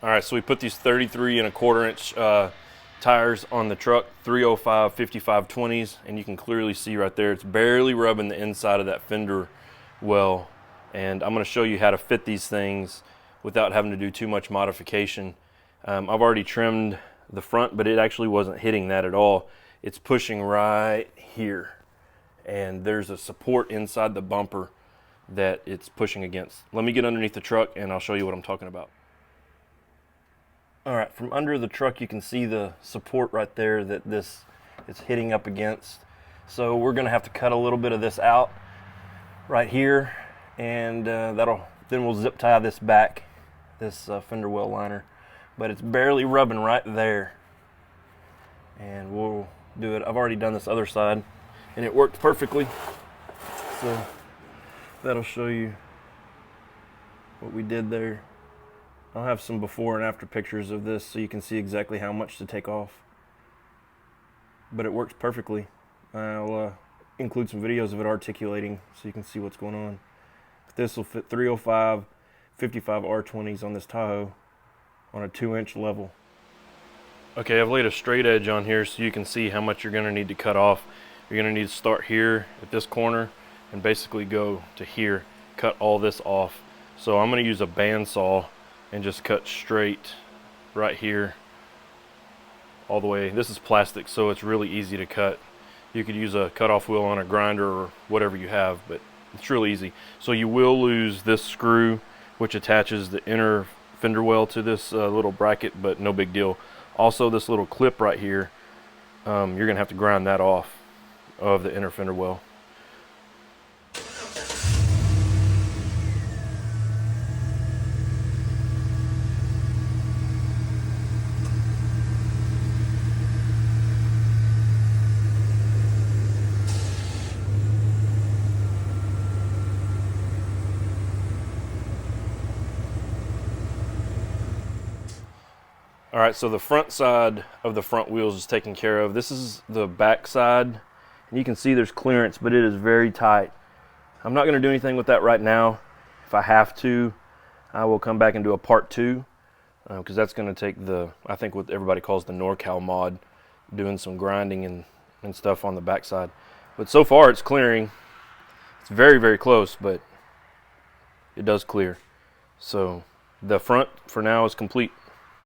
All right, so we put these 33 and a quarter inch tires on the truck, 305 55 20s, and you can clearly see right there it's barely rubbing the inside of that fender well. And I'm going to show you how to fit these things without having to do too much modification. I've already trimmed the front, but it actually wasn't hitting that at all. It's pushing right here, and there's a support inside the bumper that it's pushing against. Let me get underneath the truck and I'll show you what I'm talking about. All right, from under the truck you can see the support right there that this is hitting up against. So we're gonna have to cut a little bit of this out right here, then we'll zip tie this back, this fender well liner. But it's barely rubbing right there, and we'll do it. I've already done this other side and it worked perfectly, so that'll show you what we did there. I'll have some before and after pictures of this so you can see exactly how much to take off. But it works perfectly. I'll include some videos of it articulating so you can see what's going on. But this will fit 305 55 R20s on this Tahoe on a 2-inch level. Okay, I've laid a straight edge on here so you can see how much you're going to need to cut off. You're going to need to start here at this corner and basically go to here, cut all this off. So I'm going to use a bandsaw and just cut straight right here all the way. This is plastic, so it's really easy to cut. You could use a cutoff wheel on a grinder or whatever you have, but it's really easy. So you will lose this screw which attaches the inner fender well to this little bracket, but no big deal. Also, this little clip right here, you're gonna have to grind that off of the inner fender well. All right, so the front side of the front wheels is taken care of. This is the back side, and you can see there's clearance, but it is very tight. I'm not gonna do anything with that right now. If I have to, I will come back and do a part 2, because that's gonna take I think what everybody calls the NorCal mod, doing some grinding and stuff on the back side. But so far it's clearing. It's very, very close, but it does clear. So the front for now is complete.